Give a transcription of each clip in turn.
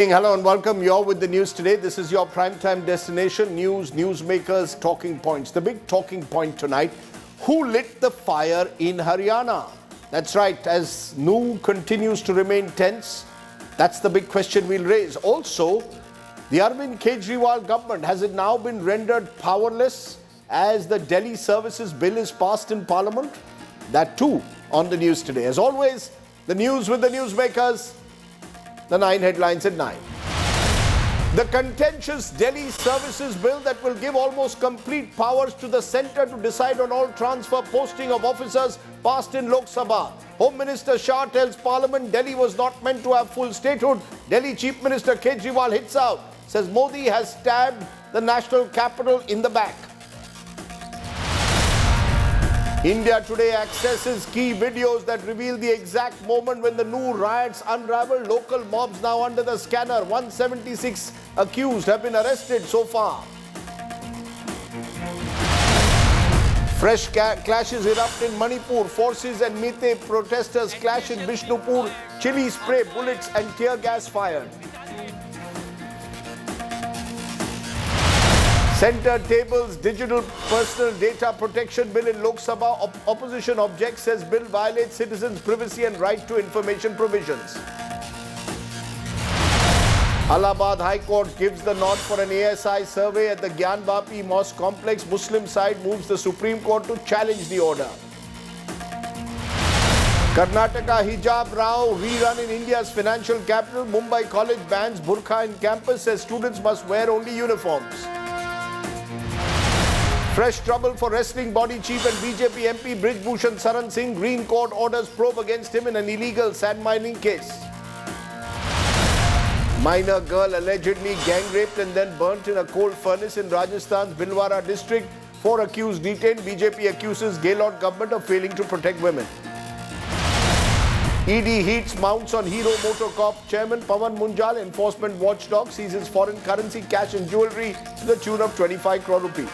Hello and welcome. You're with the news today. This is your primetime destination, news, newsmakers, talking points. The big talking point tonight, who lit the fire in Haryana? That's right, as Nu continues to remain tense, that's the big question we'll raise. Also, the Arvind Kejriwal government, has it now been rendered powerless as the Delhi Services Bill is passed in Parliament? That too on the news today. As always, the news with the newsmakers. The 9 headlines at 9. The contentious Delhi Services Bill that will give almost complete powers to the centre to decide on all transfer posting of officers passed in Lok Sabha. Home Minister Shah tells Parliament Delhi was not meant to have full statehood. Delhi Chief Minister Kejriwal hits out, says Modi has stabbed the national capital in the back. India Today accesses key videos that reveal the exact moment when the new riots unraveled. Local mobs now under the scanner. 176 accused have been arrested so far. Fresh clashes erupt in Manipur. Forces and Meitei protesters clash in Bishnupur. Chili spray, bullets and tear gas fired. Centre tables digital personal data protection bill in Lok Sabha. Opposition objects, says bill violates citizens' privacy and right to information provisions. Allahabad High Court gives the nod for an ASI survey at the Gyan Vapi Mosque complex. Muslim side moves the Supreme Court to challenge the order. Karnataka hijab row rerun in India's financial capital. Mumbai college bans burqa in campus, says students must wear only uniforms. Fresh trouble for wrestling body chief and BJP MP Brij Bhushan Saran Singh. Green Court orders probe against him in an illegal sand mining case. Minor girl allegedly gang raped and then burnt in a coal furnace in Rajasthan's Bhilwara district. 4 accused detained. BJP accuses Gaylord government of failing to protect women. ED heats mounts on Hero Motorcorp chairman Pawan Munjal. Enforcement watchdog seizes foreign currency, cash and jewellery to the tune of 25 crore rupees.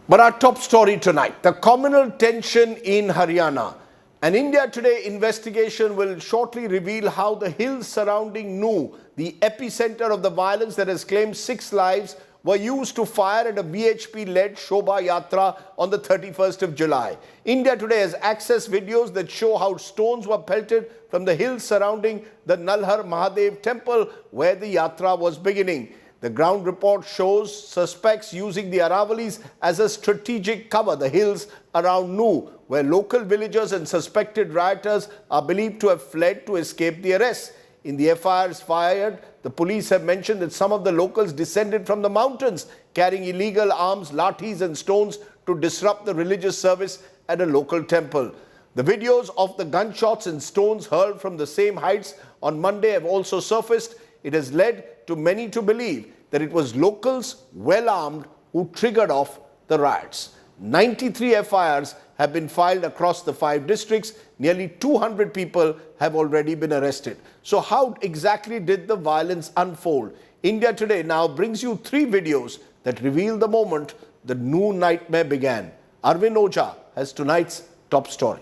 But our top story tonight, the communal tension in Haryana. An India Today investigation will shortly reveal how the hills surrounding Nu, the epicenter of the violence that has claimed 6 lives, were used to fire at a VHP-led Shobha Yatra on the 31st of July. India Today has accessed videos that show how stones were pelted from the hills surrounding the Nalhar Mahadev temple where the Yatra was beginning. The ground report shows suspects using the Aravalis as a strategic cover, the hills around Nu, where local villagers and suspected rioters are believed to have fled to escape the arrest. In the FIRs fired, the police have mentioned that some of the locals descended from the mountains, carrying illegal arms, lathis and stones to disrupt the religious service at a local temple. The videos of the gunshots and stones hurled from the same heights on Monday have also surfaced. It has led to many to believe that it was locals well armed who triggered off the riots. 93 FIRs have been filed across the 5 districts. Nearly 200 people have already been arrested. So how exactly did the violence unfold? India Today now brings you 3 videos that reveal the moment the new nightmare began. Arvind Oja has tonight's top story.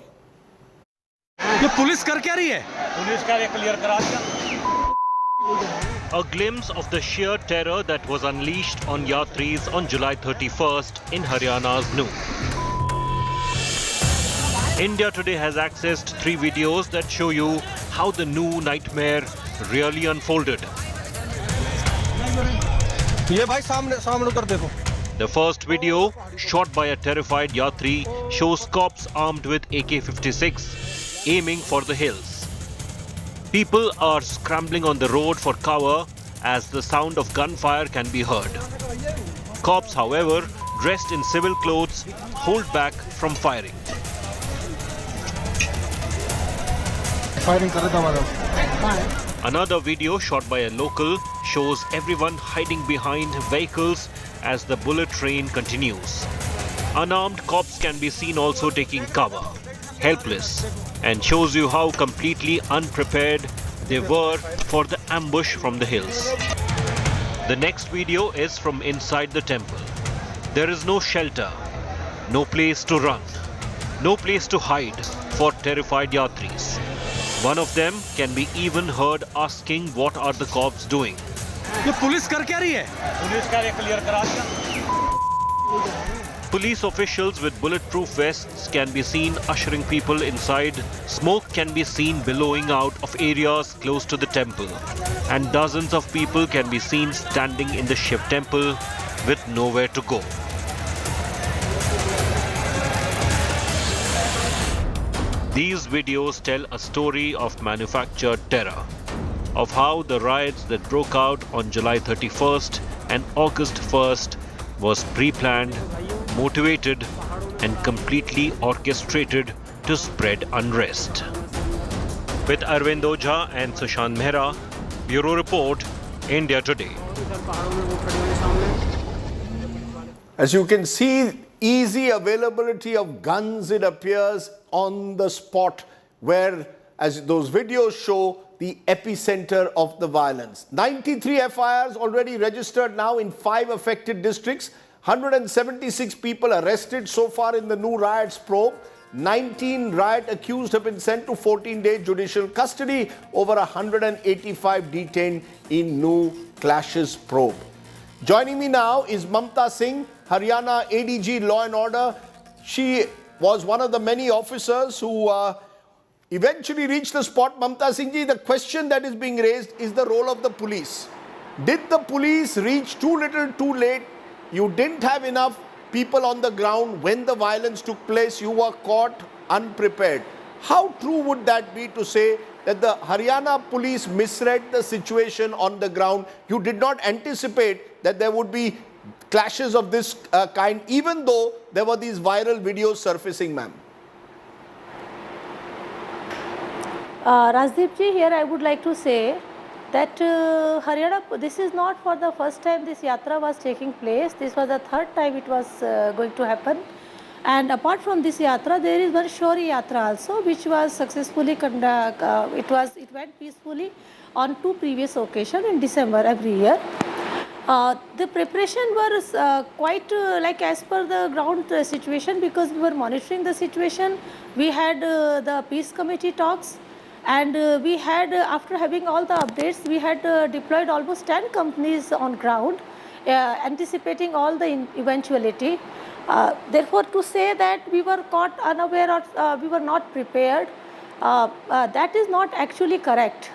ये police कर क्या रही है? Police का ये clear करा दिया. A glimpse of the sheer terror that was unleashed on Yatris on July 31st in Haryana's Nu. India Today has accessed 3 videos that show you how the Nu nightmare really unfolded. ये भाई सामने कर देखो. The first video, shot by a terrified Yatri, shows cops armed with AK-56 aiming for the hills. People are scrambling on the road for cover as the sound of gunfire can be heard. Cops, however, dressed in civil clothes, hold back from firing. Another video shot by a local shows everyone hiding behind vehicles as the bullet train continues. Unarmed cops can be seen also taking cover. helpless, and shows you how completely unprepared they were for the ambush from the hills. The next video is from inside the temple. There is no shelter, no place to run, no place to hide for terrified yatris. One of them can be even heard asking what are the cops doing. ये police कर क्या रही है? Police का ये clear करा दिया। Police officials with bulletproof vests can be seen ushering people inside. Smoke can be seen billowing out of areas close to the temple. And dozens of people can be seen standing in the Shiv temple with nowhere to go. These videos tell a story of manufactured terror, of how the riots that broke out on July 31st and August 1st was pre-planned, motivated and completely orchestrated to spread unrest. With Arvind Ojha and Sushant Mehra, Bureau Report, India Today. As you can see, easy availability of guns, it appears, on the spot where, as those videos show, the epicenter of the violence. 93 FIRs already registered now in 5 affected districts. 176 people arrested so far in the new riots probe. 19 riot accused have been sent to 14-day judicial custody. Over 185 detained in new clashes probe. Joining me now is Mamta Singh, Haryana ADG Law and Order. She was one of the many officers who eventually reached the spot. Mamta Singh ji, the question that is being raised is the role of the police. Did the police reach too little, too late? You didn't have enough people on the ground when the violence took place. You were caught unprepared. How true would that be to say that the Haryana police misread the situation on the ground? You did not anticipate that there would be clashes of this kind, even though there were these viral videos surfacing, ma'am. Rajdeep ji, here I would like to say that Haryana, this is not for the first time this yatra was taking place. This was the third time it was going to happen. And apart from this yatra, there is one Shori yatra also, which was successfully it went peacefully on 2 previous occasions in December every year. The preparation was quite like as per the ground situation, because we were monitoring the situation. We had the peace committee talks, and we had, after having all the updates, we had deployed almost 10 companies on ground, anticipating all the eventuality. Therefore, to say that we were caught unaware or we were not prepared, that is not actually correct.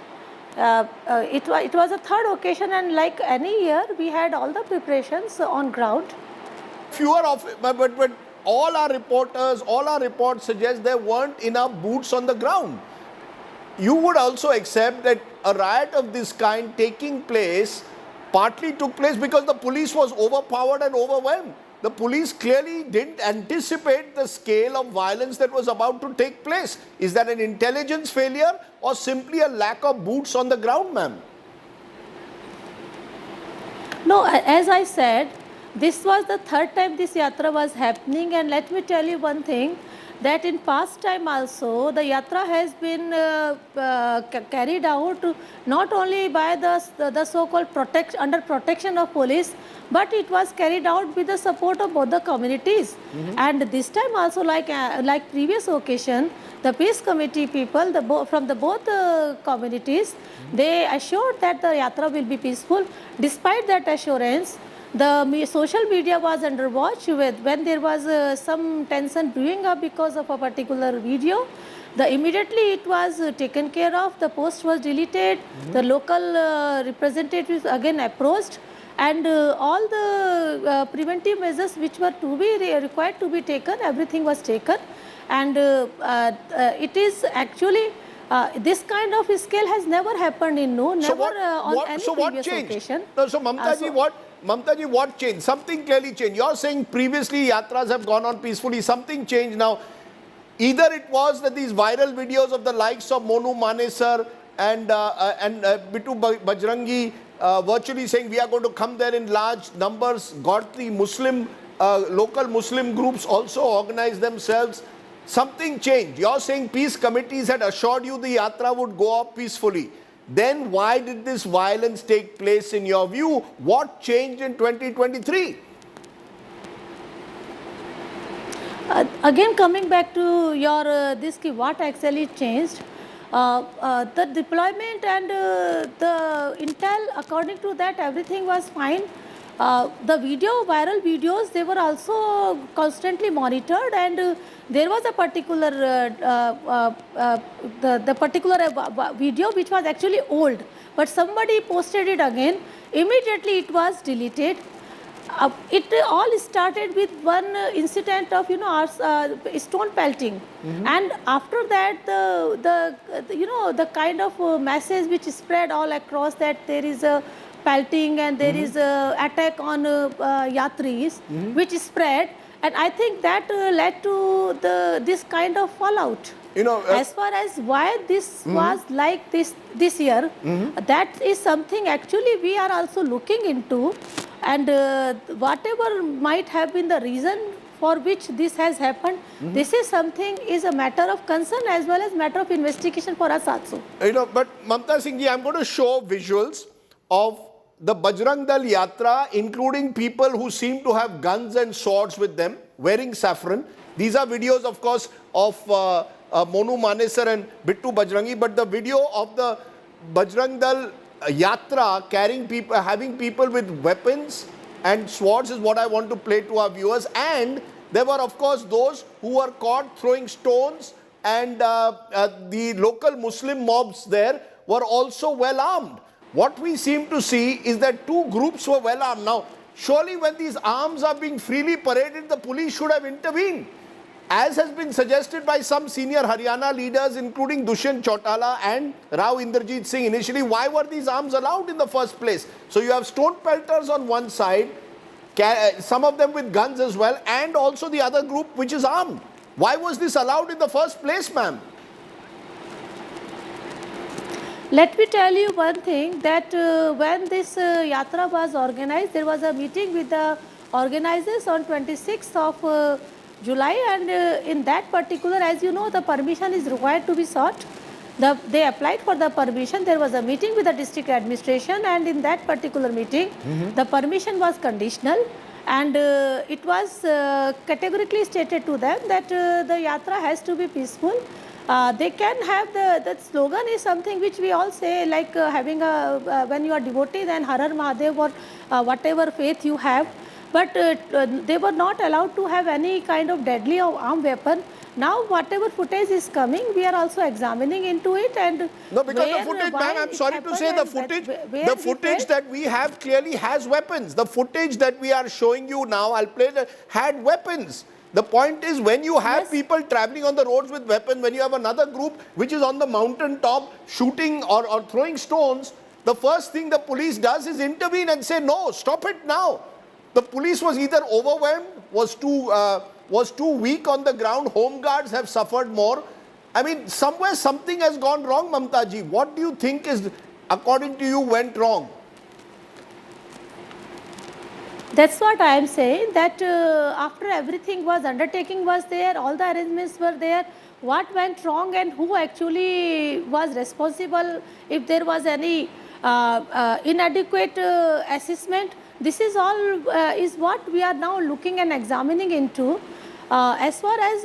It was a third occasion, and like any year, we had all the preparations on ground. Fewer of, but all our reporters, all our reports suggest there weren't enough boots on the ground. You would also accept that a riot of this kind taking place partly took place because the police was overpowered and overwhelmed. The police clearly didn't anticipate the scale of violence that was about to take place. Is that an intelligence failure or simply a lack of boots on the ground, ma'am? No, as I said, this was the third time this yatra was happening, and let me tell you one thing, that in past time also the yatra has been carried out not only by the so-called under protection of police, but it was carried out with the support of both the communities. And this time also, like previous occasion, the peace committee people from the both communities, they assured that the yatra will be peaceful. Despite that assurance, the social media was under watch when there was some tension brewing up because of a particular video. Immediately it was taken care of, the post was deleted, the local representatives again approached, and all the preventive measures which were to be required to be taken, everything was taken. And it is actually, this kind of scale has never happened in on any previous occasion. No, so Mamta ji, what changed? Something clearly changed. You're saying previously yatras have gone on peacefully. Something changed now. Either it was that these viral videos of the likes of Monu Manesar and Bitu Bajrangi virtually saying we are going to come there in large numbers, got the local Muslim groups also organized themselves. something changed. You're saying peace committees had assured you the yatra would go off peacefully. Then why did this violence take place in your view? What changed in 2023? Again, coming back to your this what actually changed, the deployment and the intel, according to that, everything was fine. The viral videos, they were also constantly monitored, and there was a particular the particular video which was actually old, but somebody posted it again. Immediately, it was deleted. It all started with one incident of stone pelting, and after that the kind of message which spread all across that there is a pelting and there is a attack on yatris, which spread, and I think that led to this kind of fallout. As far as why this was like this year, that is something actually we are also looking into, and whatever might have been the reason for which this has happened, this is something is a matter of concern as well as matter of investigation for us also. But Mamta Singh ji, I'm going to show visuals of the Bajrang Dal Yatra, including people who seem to have guns and swords with them, wearing saffron. These are videos, of course, of Monu Manesar and Bittu Bajrangi, but the video of the Bajrang Dal Yatra carrying people, having people with weapons and swords is what I want to play to our viewers. And there were, of course, those who were caught throwing stones, and the local Muslim mobs there were also well armed. What we seem to see is that two groups were well armed. Now, surely when these arms are being freely paraded, the police should have intervened. As has been suggested by some senior Haryana leaders, including Dushyant Chautala and Rao Inderjit Singh initially, why were these arms allowed in the first place? So you have stone pelters on one side, some of them with guns as well, and also the other group which is armed. Why was this allowed in the first place, ma'am? Let me tell you one thing, that when this yatra was organized, there was a meeting with the organizers on 26th of July, and in that particular, as you know, the permission is required to be sought. They applied for the permission. There was a meeting with the district administration, and in that particular meeting, the permission was conditional, and it was categorically stated to them that the yatra has to be peaceful. They can have the slogan is something which we all say, like having a when you are devotee, then Har Har Mahadev, or whatever faith you have. But they were not allowed to have any kind of deadly or armed weapon. Now, whatever footage is coming, we are also examining into it. And no, because the footage, ma'am, I'm sorry to say, the footage that we have clearly has weapons. The footage that we are showing you now, I'll play that, had weapons. The point is, when you have people traveling on the roads with weapons, when you have another group which is on the mountain top shooting or throwing stones, the first thing the police does is intervene and say, no, stop it now. The police was either overwhelmed, was too weak on the ground. Home guards have suffered more. I mean, somewhere something has gone wrong, Mamta ji. What do you think is, according to you, went wrong? That's what I am saying, that after everything was undertaking was there, all the arrangements were there, what went wrong and who actually was responsible, if there was any inadequate assessment. This is all is what we are now looking and examining into. As far as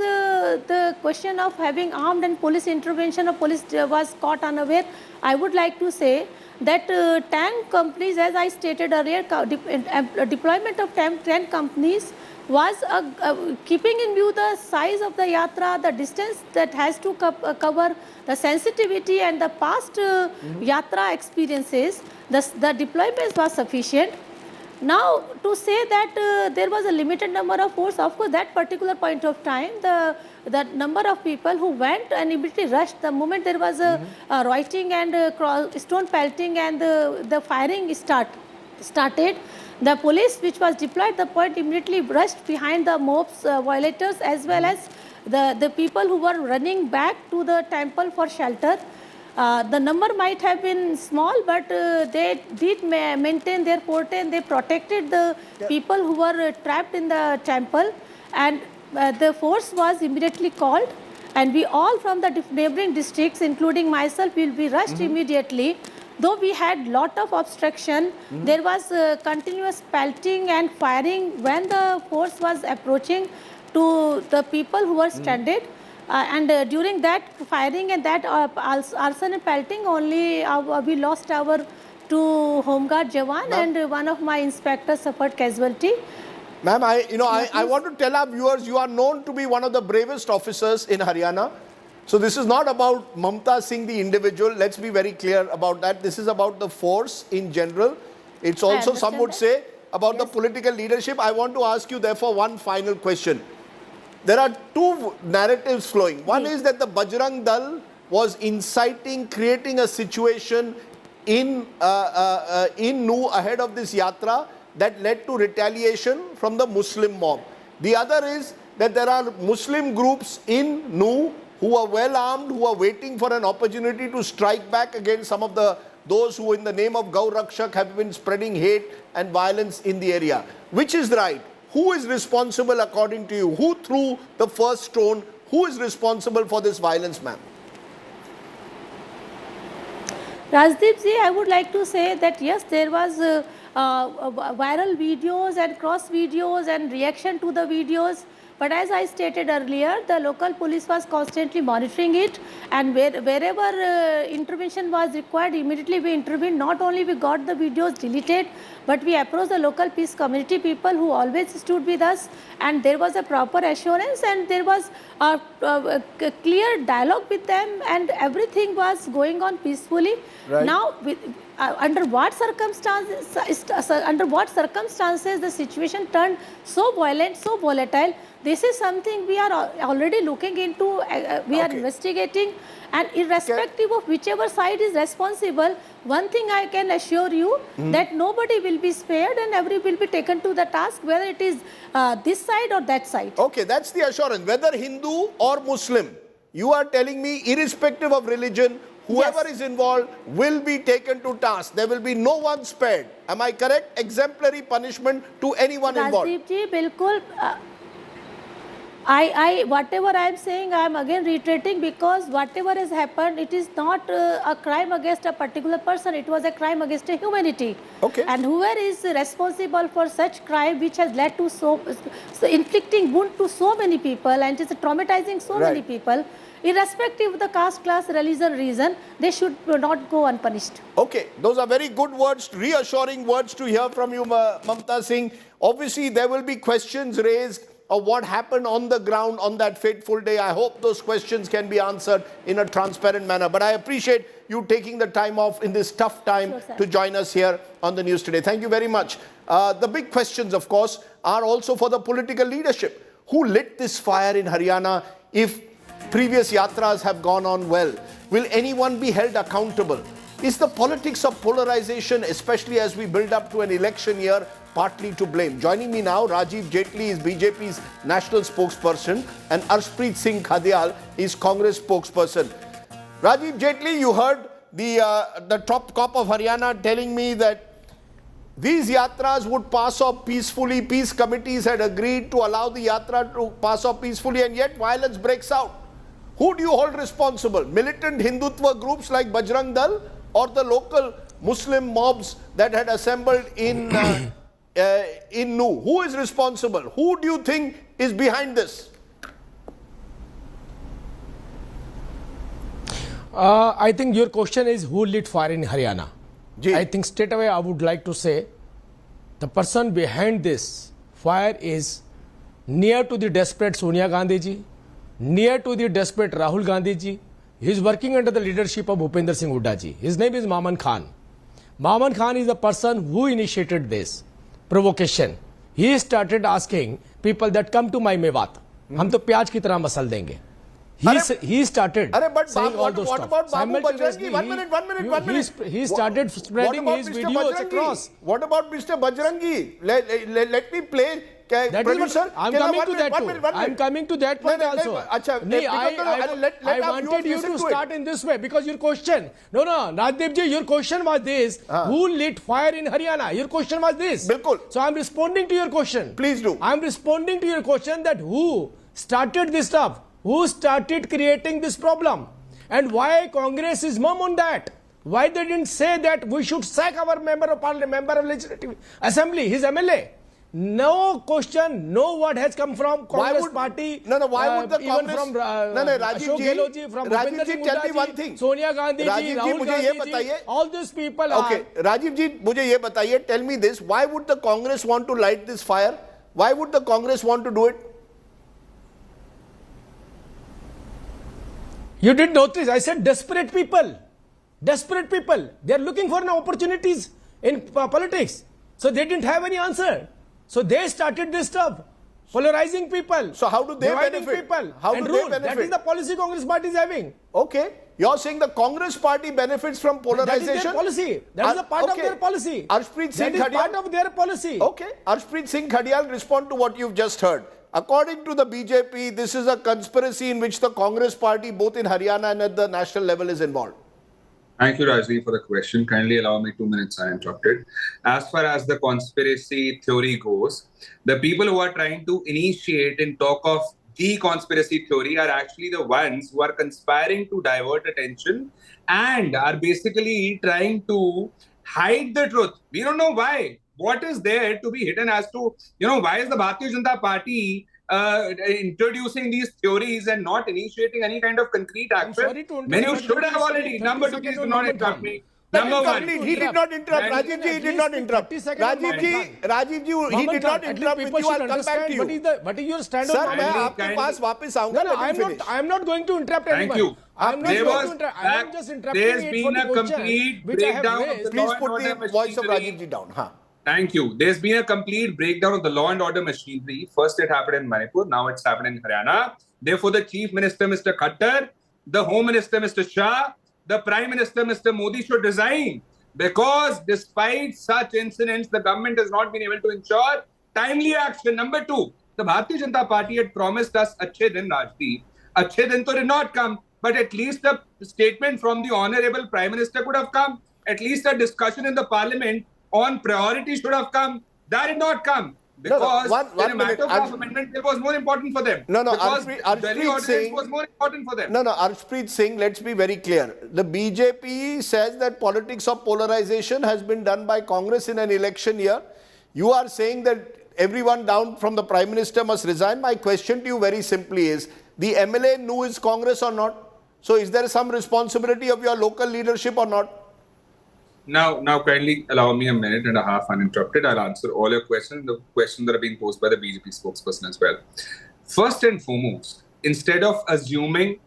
the question of having armed and police intervention or police was caught unaware, I would like to say that 10 companies, as I stated earlier, deployment of 10 companies was keeping in view the size of the yatra, the distance that has to cover, the sensitivity and the past yatra experiences, the deployment was sufficient. Now, to say that there was a limited number of force, of course, that particular point of time, the number of people who went and immediately rushed the moment there was a rioting and stone pelting and the firing started. The police which was deployed the point immediately rushed behind the mobs violators, as well as the people who were running back to the temple for shelter. The number might have been small, but they did maintain their forte and they protected the people who were trapped in the temple. And the force was immediately called, and we all from the neighboring districts, including myself, will be rushed immediately. Though we had lot of obstruction, there was continuous pelting and firing when the force was approaching to the people who were stranded. During that firing and that arson and pelting, only we lost our two home guard jawan, and one of my inspectors suffered casualty. Ma'am, I want to tell our viewers, you are known to be one of the bravest officers in Haryana. So this is not about Mamta Singh, the individual. Let's be very clear about that. This is about the force in general. It's also, some would say, about the political leadership. I want to ask you, therefore, one final question. There are two narratives flowing. One is that the Bajrang Dal was inciting, creating a situation in Nu ahead of this yatra that led to retaliation from the Muslim mob. The other is that there are Muslim groups in Nu who are well armed, who are waiting for an opportunity to strike back against some of those who in the name of Gau Rakshak have been spreading hate and violence in the area. Which is right? Who is responsible according to you? Who threw the first stone? Who is responsible for this violence, ma'am? Rajdeep ji, I would like to say that yes, there was viral videos and cross videos and reaction to the videos. But as I stated earlier, the local police was constantly monitoring it, and wherever intervention was required, immediately we intervened. Not only we got the videos deleted, but we approached the local peace community people who always stood with us, and there was a proper assurance, and there was a clear dialogue with them, and everything was going on peacefully. Right. Now, under what circumstances the situation turned so violent, so volatile? This is something we are already looking into, we are investigating, and irrespective of whichever side is responsible, one thing I can assure you, that nobody will be spared and every will be taken to the task, whether it is this side or that side. Okay, that's the assurance. Whether Hindu or Muslim, you are telling me, irrespective of religion, whoever is involved will be taken to task. There will be no one spared. Am I correct? Exemplary punishment to anyone involved. Rajdeep ji, bilkul. Whatever I am saying, I am again reiterating, because whatever has happened, it is not a crime against a particular person. It was a crime against a humanity. Okay. And whoever is responsible for such crime, which has led to so inflicting wound to so many people, and is traumatizing so many people, irrespective of the caste, class, religion, reason, they should not go unpunished. Okay, those are very good words, reassuring words to hear from you, Mamta Singh. Obviously, there will be questions raised of what happened on the ground on that fateful day. I hope those questions can be answered in a transparent manner. But I appreciate you taking the time off in this tough time to join us here on the news today. Thank you very much. The big questions, of course, are also for the political leadership. Who lit this fire in Haryana if previous yatras have gone on well? Will anyone be held accountable? Is the politics of polarization, especially as we build up to an election year, partly to blame? Joining me now, Rajiv Jaitley is BJP's national spokesperson and Arshpreet Singh Khadial is Congress spokesperson. Rajiv Jaitley, you heard the top cop of Haryana telling me that these yatras would pass off peacefully. Peace committees had agreed to allow the yatra to pass off peacefully, and yet violence breaks out. Who do you hold responsible? Militant Hindutva groups like Bajrang Dal, or the local Muslim mobs that had assembled in Nu? Who is responsible? Who do you think is behind this? I think your question is who lit fire in Haryana. I think straight away I would like to say the person behind this fire is near to the desperate Sonia Gandhi ji, near to the desperate Rahul Gandhi ji. He is working under the leadership of Bhupender Singh Hooda ji. His name is Maman Khan. Maman Khan is the person who initiated this provocation. He started asking people that come to my Mewat. हम तो प्याज की तरह muscle देंगे. He started saying all those stuff. Simultaneously, he started spreading his videos across. What about Mr. Bajrangi? Let me play. Producer, I'm coming to that too. I'm coming to that point also. I wanted you to start in this way because your question. No, Rajdeep ji, your question was this. Who lit fire in Haryana? Your question was this. Bilkul. So I'm responding to your question. Please do. I'm responding to your question that who started this stuff? Who started creating this problem? And why Congress is mum on that? Why they didn't say that we should sack our member of parliament, member of legislative assembly, his MLA? No question, no word has come from Congress party. Why would the even Congress? from Rajiv ji, from Rajiv ji, tell me one thing. Sonia Gandhi ji, Rajiv ji, Rahul मुझे ये Gandhi ji, बताइए. all these people Okay, Rajiv ji, मुझे ये बताइए. Tell me this. Why would the Congress want to light this fire? Why would the Congress want to do it? You did notice, I said desperate people. Desperate people. They are looking for opportunities in politics. So they didn't have any answer. So they started this stuff. Polarizing people. So how do they dividing benefit? people. How and do rule. they benefit? That is the policy Congress party is having. Okay. You're saying the Congress party benefits from polarization? That is their policy. That is a part of their policy. Arshpreet Singh That is part of their policy. Okay. Arshpreet Singh Khadiyal, respond to what you've just heard. According to the BJP, this is a conspiracy in which the Congress party, both in Haryana and at the national level, is involved. Thank you, Rajdeep, for the question. Kindly allow me 2 minutes uninterrupted. As far as the conspiracy theory goes, the people who are trying to initiate and talk of the conspiracy theory are actually the ones who are conspiring to divert attention and are basically trying to hide the truth. We don't know why. What is there to be hidden as to, why is the Bharatiya Janata Party introducing these theories and not initiating any kind of concrete action? Many should have already. Number two, please do not interrupt me. Number one. He did not interrupt. Rajiv ji, he did not interrupt. Rajiv ji, he did not interrupt with you. I'll come back to you. What is your stand on? Sir, मैं आपके पास वापस आऊँगा. I am not going to interrupt anyone. Thank you. I am not going to interrupt. I am just interrupting There's it been for a the question complete which I have breakdown of raised. the Please law put and the order voice of machinery. Rajiv ji down. Haan. Thank you. There's been a complete breakdown of the law and order machinery. First it happened in Manipur, now it's happened in Haryana. Therefore, the Chief Minister, Mr. Khattar, the Home Minister, Mr. Shah, the Prime Minister, Mr. Modi should resign. Because despite such incidents, the government has not been able to ensure timely action. Number two, the Bharatiya Janata Party had promised us Achhe Din, Rajdeep. Achhe Din did not come, but at least a statement from the Honorable Prime Minister could have come. At least a discussion in the Parliament on priority should have come. That did not come. Because in a matter of amendment bill was more important for them. Because Delhi ordinance was more important for them. Arshpreet Singh, let's be very clear. The BJP says that politics of polarization has been done by Congress in an election year. You are saying that everyone down from the Prime Minister must resign. My question to you very simply is, the MLA knew his Congress or not? So is there some responsibility of your local leadership or not? Now, kindly allow me a minute and a half uninterrupted. I'll answer all your questions, the questions that are being posed by the BJP spokesperson as well. First and foremost, instead of assuming,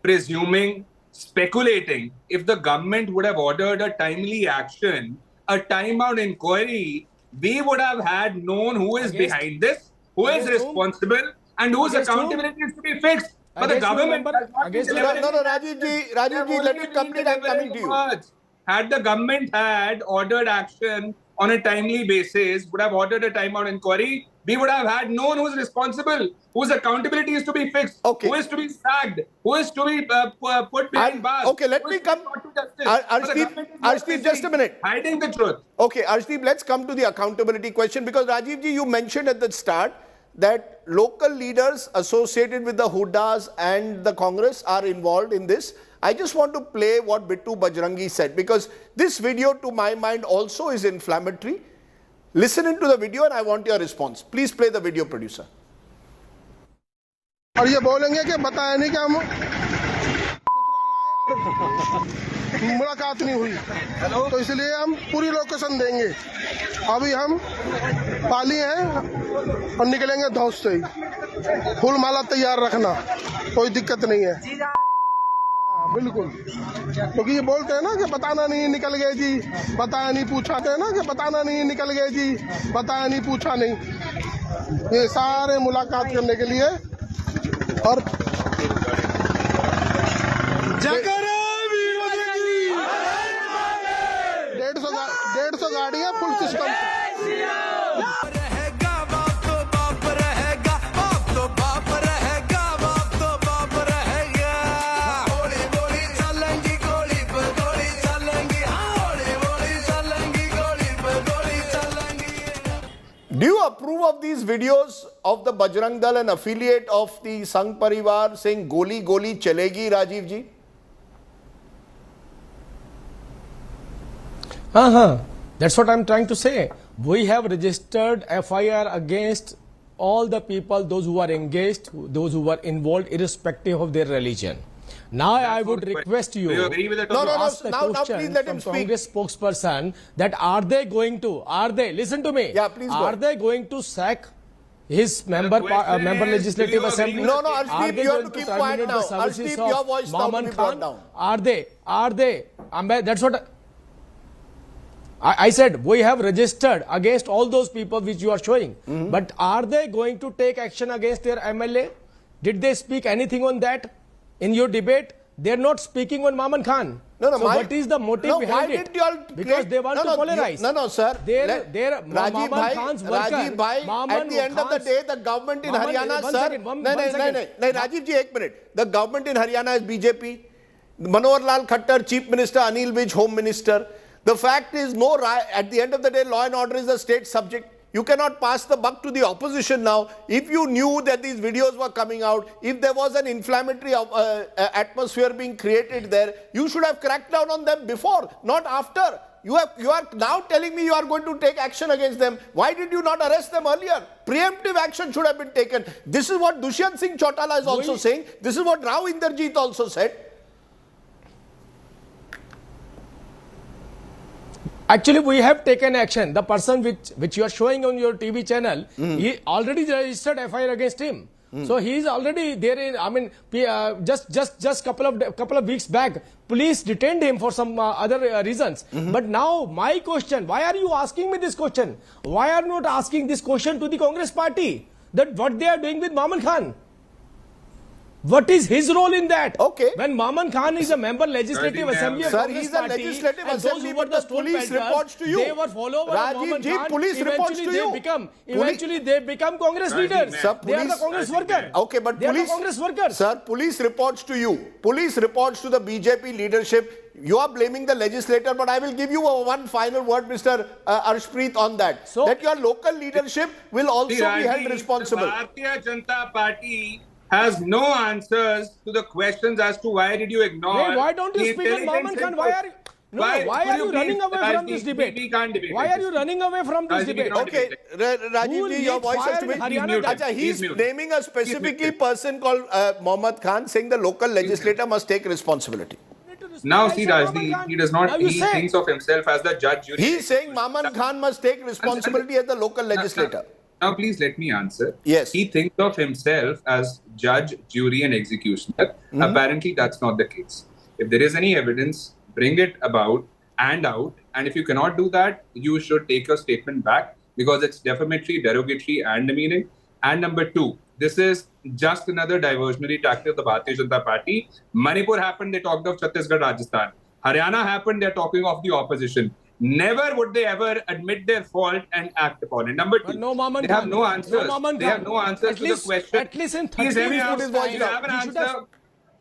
presuming, speculating, if the government would have ordered a timely action, a time-bound inquiry, we would have had known who is behind this, who is responsible, and whose accountability is to be fixed. But the government has not been Rajiv ji, let me complete. I'm coming to you. Had the government had ordered action on a timely basis, would have ordered a time-bound inquiry, we would have had known who's responsible, whose accountability is to be fixed, who is to be sacked, who is to be put behind bars. Okay, let me come. Arshdeep, just a minute. Hiding the truth. Okay, Arshdeep, let's come to the accountability question, because Rajiv ji, you mentioned at the start that local leaders associated with the Hoodas and the Congress are involved in this. I just want to play what Bittu Bajrangi said, because this video to my mind also is inflammatory. Listen into the video and I want your response. Please play the video, producer. और ये बोलेंगे कि बताया नहीं कि हम मुलाकात नहीं हुई, तो इसलिए हम पूरी लोकेशन देंगे. अभी हम पाली हैं और निकलेंगे धौस से ही. फूल माला तैयार रखना, कोई दिक्कत नहीं है. बिल्कुल, क्योंकि ये बोलते हैं ना कि बताना नहीं, निकल गए जी, बताया नहीं, पूछा है ना कि बताना नहीं, निकल गए जी, बताया नहीं, पूछा नहीं. ये सारे मुलाकात करने के लिए और 150 गाड़ियां full system. Do you approve of these videos of the Bajrang Dal, an affiliate of the Sangh Parivar, saying "Goli goli chalegi"? Rajiv ji. That's what I'm trying to say. We have registered FIR against all the people, those who are engaged, those who are involved, irrespective of their religion. Now I would request you Do you agree with the to topic? ask the Now question please let him from speak. Congress spokesperson that listen to me, Yeah, please go are ahead. they going to sack his member question member is, legislative do you agree assembly? with No, the Arshdeep, Are they you have going to keep terminate quiet the now. services Arshdeep, your of voice now to Maman be brought Khan? down. Are they? That's what I said. We have registered against all those people which you are showing. But are they going to take action against their MLA? Did they speak anything on that in your debate? They are not speaking on Maman Khan. No, So what is the motive behind why it? did you all Because they want to polarize. No, sir. Their Rajiv Maman Khan's worker, Rajiv bhai, Maman at the end of the Khan's- day, the government in Maman, Haryana, one sir. second, one No, second. Rajiv ji, ek minute. The government in Haryana is BJP. Manohar Lal Khattar, Chief Minister, Anil Vij, Home Minister. The fact is, at the end of the day, law and order is a state subject. You cannot pass the buck to the opposition now. If you knew that these videos were coming out, if there was an inflammatory atmosphere being created there, you should have cracked down on them before, not after. You are now telling me you are going to take action against them. Why did you not arrest them earlier? Preemptive action should have been taken. This is what Dushyant Singh Chautala is also saying. This is what Rao Inderjeet also said. Actually, we have taken action. The person which you are showing on your TV channel, he already registered FIR against him. So he is already there in. I mean, just couple of weeks back, police detained him for some other reasons. But now my question: why are you asking me this question? Why are you not asking this question to the Congress party? That what they are doing with Maman Khan? What is his role in that? Okay. When Maman Khan is a member legislative assembly of Sir, Congress he's a party, legislative and those assembly, who were but the the stone police pelters, reports to you. they were followers of Rajiv Maman ji, Khan. police reports to you. Eventually they become Congress leaders. Sir, They are the police- Congress worker. Okay, but they are the police, Congress workers. Sir, police reports to you. Police reports to the BJP leadership. You are blaming the legislator, but I will give you one final word, Mr. Arshpreet, on that. So- that your local leadership will also be held Rajiv, responsible. The Bharatiya Janata Party has no answers to the questions as to why did you ignore. Hey, why don't you the speak on intelligence Maman Khan? input? Why are you? No, why could are you running please, away from this Rajdeep, debate? We can't debate. Why are you running away from this Rajdeep, we debate? cannot Okay, Rajiv Who ji, your leads voice has fire to be in Haryana? muted. Acha, he's He's muted. naming a specifically muted. person called Mohammad Khan, saying the local legislator must take responsibility. Now see, Maman Rajdeep, Khan. he does not. Now you He say- thinks of himself as the judge. Jury, He is saying Maman Khan must take responsibility as the local legislator. Now, please let me answer. Yes. He thinks of himself as judge, jury, and executioner. Apparently, that's not the case. If there is any evidence, bring it about and out. And if you cannot do that, you should take your statement back because it's defamatory, derogatory, and demeaning. And number two, this is just another diversionary tactic of the Bharatiya Janata Party. Manipur happened, they talked of Chhattisgarh, Rajasthan. Haryana happened, they're talking of the opposition. Never would they ever admit their fault and act upon it. Number two, But no Maman they have Khan. no answers. No Maman They have Khan. no answers At to least- the question. at least in Please 30 hear me minutes, out. put his voice You down. have an You should answer. have-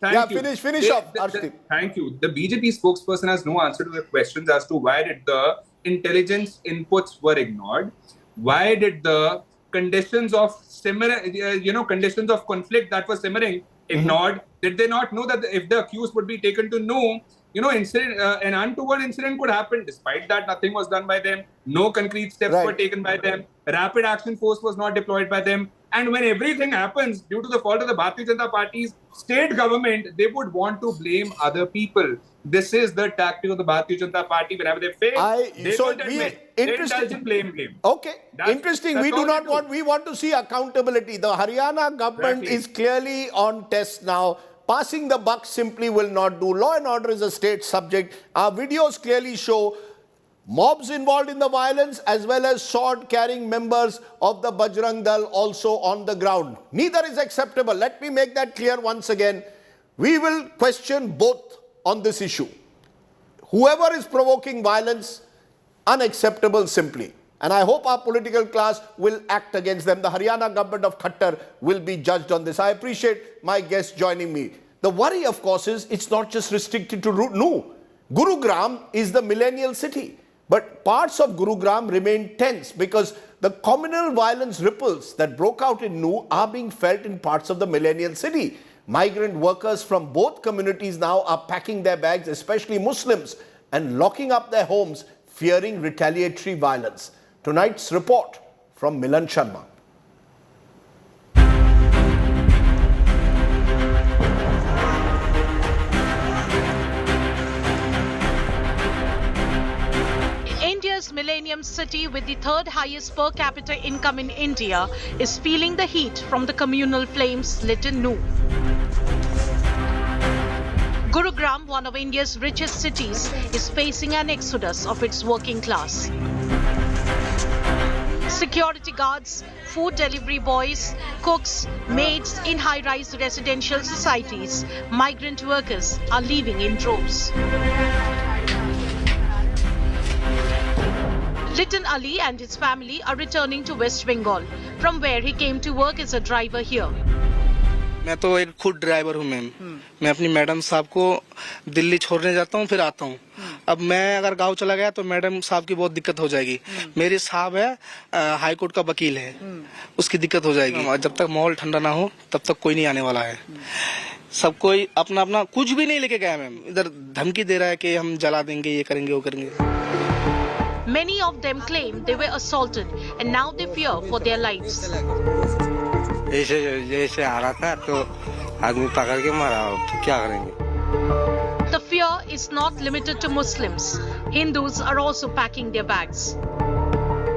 Thank Yeah, you. finish off, Arshdeep. Thank you. The BJP spokesperson has no answer to the questions as to why did the intelligence inputs were ignored, why did the conditions of conditions of conflict that were simmering ignored. Did they not know that if the accused would be taken to know, an untoward incident could happen? Despite that, nothing was done by them. No concrete steps were taken by them. Rapid action force was not deployed by them. And when everything happens due to the fault of the Bharatiya Janata Party's state government, they would want to blame other people. This is the tactic of the Bharatiya Janata Party. Whenever they fail, they don't admit. They indulge in blame. Okay, That's- interesting. that's We do all not they do. want. We want to see accountability. The Haryana government Exactly. is clearly on test now. Passing the buck simply will not do. Law and order is a state subject. Our videos clearly show mobs involved in the violence as well as sword-carrying members of the Bajrang Dal also on the ground. Neither is acceptable. Let me make that clear once again. We will question both on this issue. Whoever is provoking violence, unacceptable simply. And I hope our political class will act against them. The Haryana government of Khattar will be judged on this. I appreciate my guests joining me. The worry, of course, is it's not just restricted to No. Gurugram is the millennial city. But parts of Gurugram remain tense because The communal violence ripples that broke out in Nu are being felt in parts of the millennial city. Migrant workers from both communities now are packing their bags, especially Muslims, and locking up their homes, fearing retaliatory violence. Tonight's report from Milan Sharma. India's millennium city, with the third highest per capita income in India, is feeling the heat from the communal flames lit in Nu. Gurugram, one of India's richest cities, is facing an exodus of its working class. Security guards, food delivery boys, cooks, maids in high-rise residential societies, migrant workers are leaving in droves. Litan Ali and his family are returning to West Bengal, from where he came to work as a driver here. मैं तो एक खुद driver हूँ ma'am. मैं अपनी madam साहब को दिल्ली छोड़ने जाता हूँ, फिर आता हूँ। अब मैं अगर गांव चला गया तो मैडम साहब की बहुत दिक्कत हो जाएगी। मेरी साहब है हाई कोर्ट का वकील है, उसकी दिक्कत हो जाएगी। जब तक माहौल ठंडा ना हो तब तक कोई नहीं आने वाला है। सब कोई अपना अपना कुछ भी नहीं लेके गया मैम। इधर धमकी दे रहा है कि हम जला देंगे, ये करेंगे, वो करेंगे। Many of them claim they were assaulted and now they fear for their lives. जैसे आ रहा था तो आदमी पकड़ के मारा, तो क्या करेंगे? The fear is not limited to Muslims. Hindus are also packing their bags.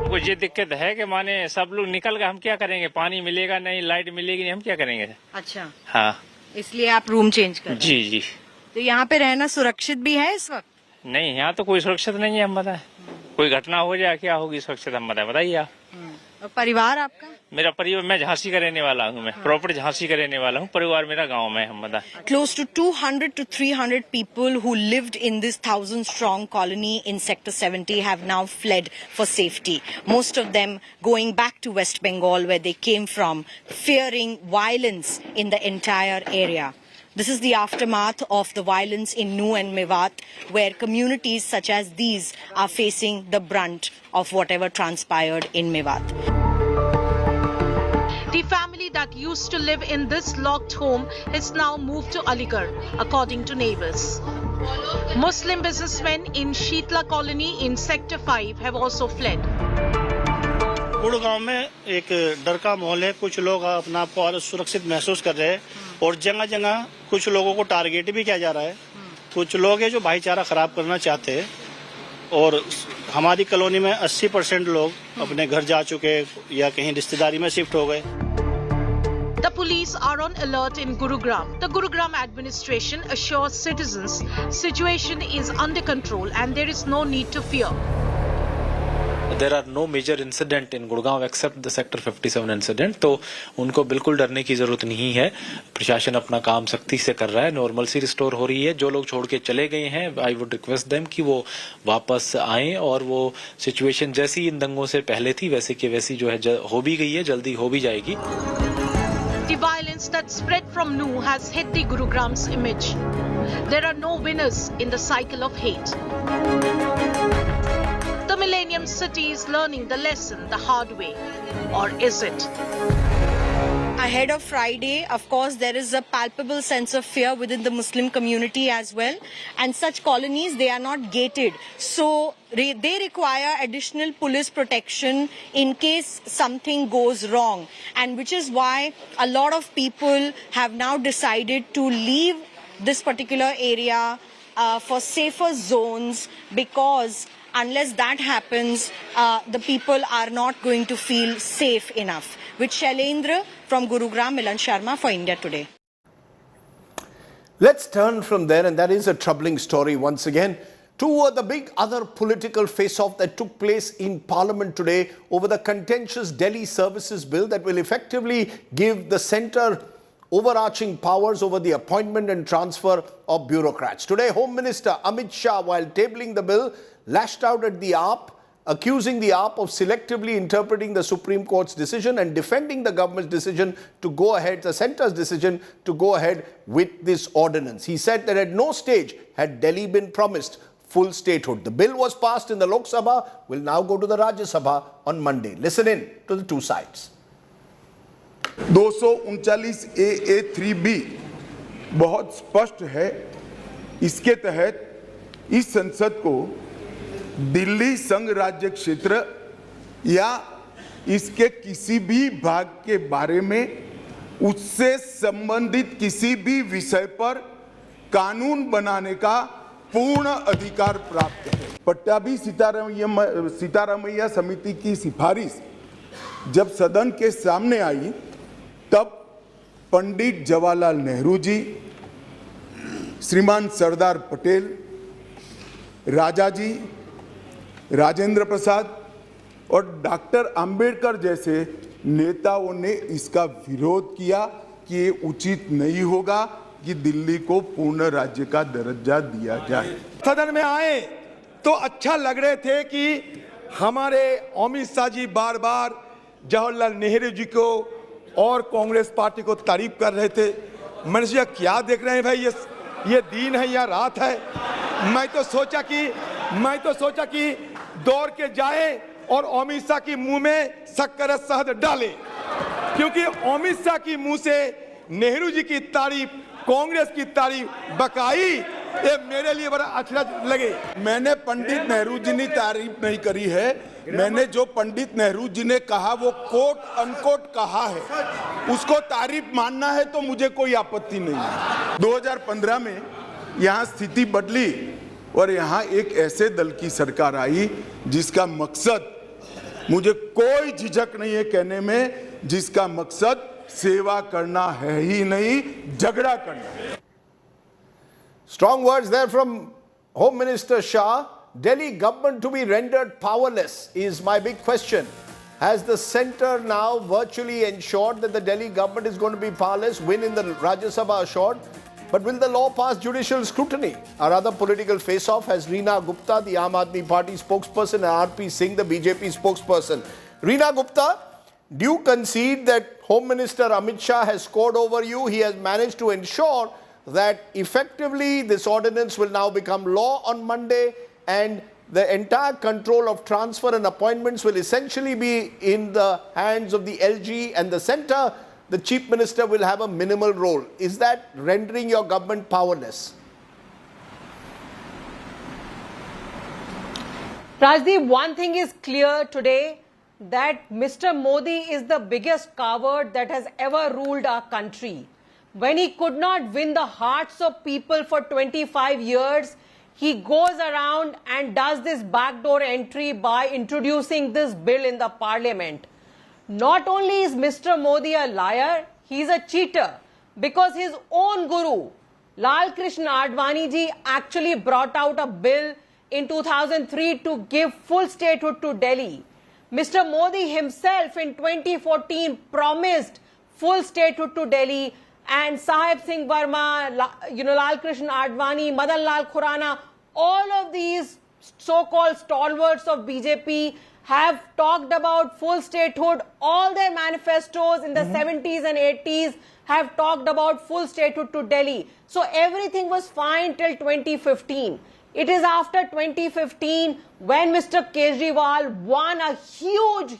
को ये दिक्कत है कि माने सब लोग निकल गए, हम क्या करेंगे? पानी मिलेगा नहीं, लाइट मिलेगी नहीं, हम क्या करेंगे? अच्छा, हाँ, इसलिए आप रूम चेंज कर? जी जी। तो यहाँ पे रहना सुरक्षित भी है इस वक्त? नहीं, यहाँ तो कोई सुरक्षित नहीं है, हम बताएं। कोई घटना हो जाए क्या होगी सुरक्षित, हम बताइए आप। और परिवार आपका? मेरा परिवार, मैं झांसी का रहने वाला हूँ, मैं प्रॉपर झांसी का रहने वाला हूँ। परिवार मेरा गांव में, हम बताएं। Close to 200 to 300 people who lived in this 1,000-strong colony in Sector 70 have now fled for safety. Most of them going back to West Bengal, where they came from, fearing violence in the entire area. This is the aftermath of the violence in Nu and Mewat, where communities such as these are facing the brunt of whatever transpired in Mewat. The family that used to live in this locked home has now moved to Aligarh, according to neighbors. Muslim businessmen in Sheetla colony in Sector 5 have also fled. Gurgaon में एक डर का माहौल है। कुछ लोग अपना आप को और सुरक्षित महसूस कर रहे हैं और जगह जगह कुछ लोगों को टारगेट भी किया जा रहा है। कुछ लोग हैं जो भाईचारा खराब करना चाहते हैं और हमारी कॉलोनी में 80% लोग अपने घर जा चुके या कहीं रिश्तेदारी में शिफ्ट हो गए। The police are on alert in Gurugram. The Gurugram administration assures citizens situation is under control and there is no need to fear. There are no major incident in Gurugram except the Sector 57 incident. तो उनको बिल्कुल डरने की जरूरत नहीं है। प्रशासन अपना काम सख्ती से कर रहा है, नॉर्मल सी रिस्टोर हो रही है। जो लोग छोड़ के चले गए हैं, आई वुड रिक्वेस्ट देम कि वो वापस आएं और वो सिचुएशन जैसी इन दंगों से पहले थी वैसे की वैसी जो है हो भी गई है, जल्दी हो भी जाएगी। The violence that spread from Nu has hit the Gurugram's image. There are no winners in the cycle of hate. The Millennium City is learning the lesson the hard way. Or is it? Ahead of Friday, of course, there is a palpable sense of fear within the Muslim community as well. And such colonies, they are not gated. So they require additional police protection in case something goes wrong. And which is why a lot of people have now decided to leave this particular area for safer zones, because unless that happens, the people are not going to feel safe enough. With Shailendra from Gurugram, Milan Sharma for India Today. Let's turn from there, and that is a troubling story once again, to the big other political face-off that took place in Parliament today over the contentious Delhi Services Bill that will effectively give the centre overarching powers over the appointment and transfer of bureaucrats. Today, Home Minister Amit Shah, while tabling the bill, lashed out at the AAP, accusing the AAP of selectively interpreting the Supreme Court's decision and defending the government's decision to go ahead, the centre's decision to go ahead with this ordinance. He said that at no stage had Delhi been promised full statehood. The bill was passed in the Lok Sabha, will now go to the Rajya Sabha on Monday. Listen in to the two sides. 239 AA3B बहुत स्पष्ट है। इसके तहत इस संसद को दिल्ली संघ राज्य क्षेत्र या इसके किसी भी भाग के बारे में उससे संबंधित किसी भी विषय पर कानून बनाने का पूर्ण अधिकार प्राप्त है। पट्टाभी सीतारामैया समिति की सिफारिश जब सदन के सामने आई तब पंडित जवाहरलाल नेहरू जी, श्रीमान सरदार पटेल, राजा जी, राजेंद्र प्रसाद और डॉक्टर अंबेडकर जैसे नेताओं ने इसका विरोध किया कि ये उचित नहीं होगा कि दिल्ली को पूर्ण राज्य का दर्जा दिया जाए। सदन में आए तो अच्छा लग रहे थे कि हमारे अमित शाह जी बार बार जवाहरलाल नेहरू जी को और कांग्रेस पार्टी को तारीफ कर रहे थे। मैंने सोचा क्या देख रहे हैं भाई, ये दिन है या रात है। मैं तो सोचा कि दौड़ के जाए और अमित शाह की मुंह में शक्कर शहद डाले, क्योंकि अमित शाह की मुंह से नेहरू जी की तारीफ, कांग्रेस की तारीफ बकाई, ये मेरे लिए बड़ा अच्छा लगे। मैंने पंडित नेहरू जी ने तारीफ नहीं करी है, मैंने जो पंडित नेहरू जी ने कहा वो कोट अनकोट कहा है, उसको तारीफ मानना है तो मुझे कोई आपत्ति नहीं है। 2015 में यहाँ स्थिति बदली और यहाँ एक ऐसे दल की सरकार आई जिसका मकसद, मुझे कोई झिझक नहीं है कहने में, जिसका मकसद सेवा करना है ही नहीं, झगड़ा करना। Strong words there from Home Minister Shah. Delhi government to be rendered powerless is my big question. Has the centre now virtually ensured that the Delhi government is going to be powerless, win in the Rajya Sabha assured? But will the law pass judicial scrutiny? Our other political face-off has Reena Gupta, the Aam Aadmi Party spokesperson, and RP Singh, the BJP spokesperson. Reena Gupta, do you concede that Home Minister Amit Shah has scored over you? He has managed to ensure that effectively this ordinance will now become law on Monday, and the entire control of transfer and appointments will essentially be in the hands of the LG and the centre. The Chief Minister will have a minimal role. Is that rendering your government powerless? Rajdeep, one thing is clear today, that Mr. Modi is the biggest coward that has ever ruled our country. When he could not win the hearts of people for 25 years, he goes around and does this backdoor entry by introducing this bill in the parliament. Not only is Mr. Modi a liar, he is a cheater, because his own guru, Lal Krishna Advani ji, actually brought out a bill in 2003 to give full statehood to Delhi. Mr. Modi himself in 2014 promised full statehood to Delhi, and Sahib Singh Verma, Lal Krishna Advani, Madan Lal Khurana, all of these so-called stalwarts of BJP have talked about full statehood. All their manifestos in the 70s and 80s have talked about full statehood to Delhi. So everything was fine till 2015. It is after 2015 when Mr. Kejriwal won a huge,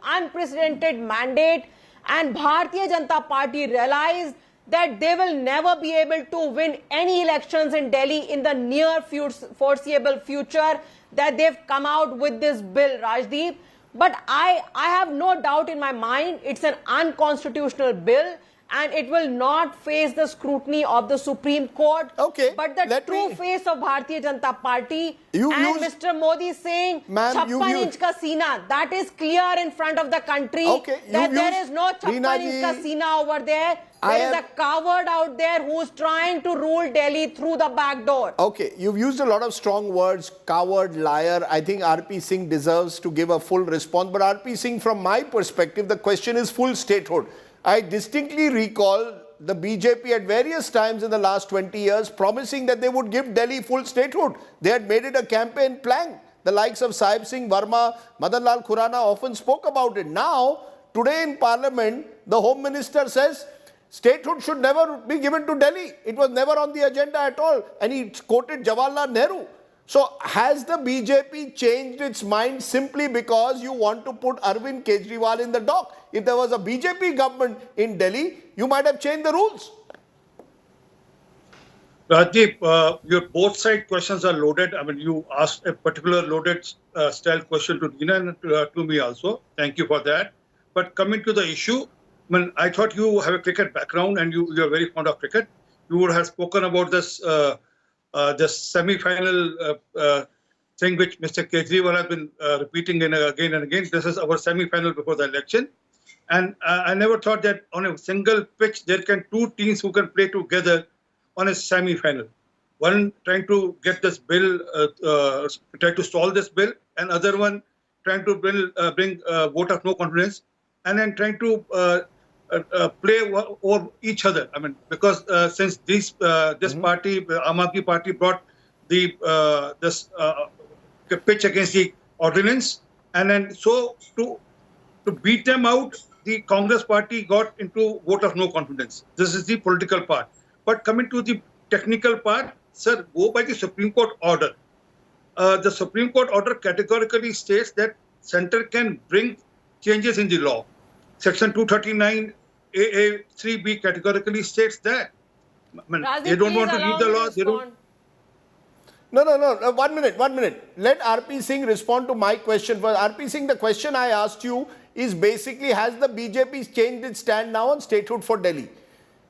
unprecedented mandate, and Bharatiya Janata Party realized that they will never be able to win any elections in Delhi in the near foreseeable future, that they've come out with this bill, Rajdeep. But I have no doubt in my mind it's an unconstitutional bill, and it will not face the scrutiny of the Supreme Court. Okay, but the true face of Bharatiya Janata Party Mr. Modi saying 56 inch ka seena, that is clear in front of the country, that there is no 56 inch ka seena over there. There is a coward out there who's trying to rule Delhi through the back door. Okay, you've used a lot of strong words, coward, liar. I think RP Singh deserves to give a full response. But RP Singh, from my perspective, the question is full statehood. I distinctly recall the BJP at various times in the last 20 years promising that they would give Delhi full statehood. They had made it a campaign plan. The likes of Sahib Singh Verma, Madan Lal Khurana often spoke about it. Now, today in Parliament, the Home Minister says statehood should never be given to Delhi. It was never on the agenda at all. And he quoted Jawaharlal Nehru. So has the BJP changed its mind simply because you want to put Arvind Kejriwal in the dock? If there was a BJP government in Delhi, you might have changed the rules. Rajdeep, your both side questions are loaded. I mean, you asked a particular loaded style question to Dina and to me also. Thank you for that. But coming to the issue, I mean, I thought you have a cricket background and you are very fond of cricket. You would have spoken about this semi-final thing which Mr. Kejriwal has been repeating again and again. This is our semi-final before the election. And I never thought that on a single pitch there can two teams who can play together on a semi-final. One trying to get this bill, try to stall this bill, and other one trying to bring vote of no confidence, and then trying to play over each other. I mean, because since this party, Aam Aadmi Party, brought the this pitch against the ordinance, and then so to beat them out, the Congress Party got into vote of no confidence. This is the political part. But coming to the technical part, sir, go by the Supreme Court order. The Supreme Court order categorically states that Center can bring changes in the law. Section 239 AA 3B categorically states that. I mean, they don't want to read the law. They don't. No. 1 minute. Let RP Singh respond to my question first. RP Singh, the question I asked you is basically, has the BJP changed its stand now on statehood for Delhi?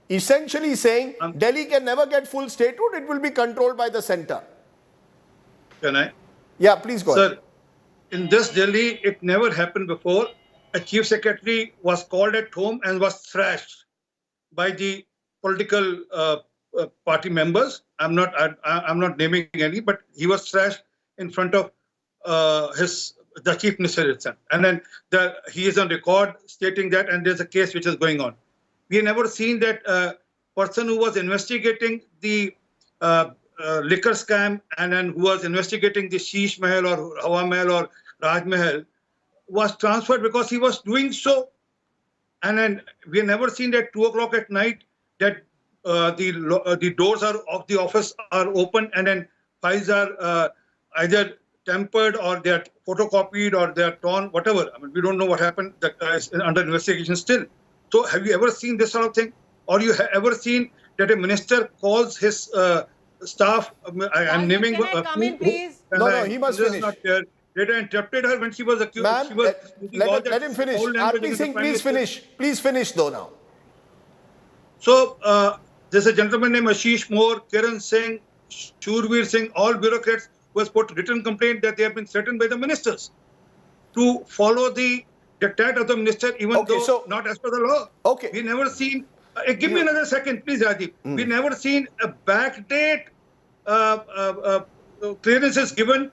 Essentially saying Delhi can never get full statehood, it will be controlled by the center. Can I? Yeah, please go ahead. Sir, in this Delhi, it never happened before. A chief secretary was called at home and was thrashed by the political party members. I'm not naming any, but he was thrashed in front of the chief minister itself. And then he is on record stating that, and there's a case which is going on. We have never seen that person who was investigating the liquor scam and then who was investigating the Sheesh Mahal or Hawa Mahal or Raj Mahal was transferred because he was doing so. And then we have never seen that 2 o'clock at night that the doors of the office are open and then files are either tempered or they are photocopied or they are torn, whatever. I mean, we don't know what happened. That is under investigation still. So have you ever seen this sort of thing? Or you have ever seen that a minister calls his staff, I'm naming... Can I come in, please? No, he must finish. They interrupted her when she was accused. Ma'am, let him finish. RP Singh, please finish. Please finish though now. So, there's a gentleman named Ashish Moore, Kiran Singh, Shurveer Singh, all bureaucrats who has put written complaint that they have been threatened by the ministers to follow the diktat of the minister, even though not as per the law. Okay. We never seen, give me another second, please, Rajdeep. We never seen a backdate clearances given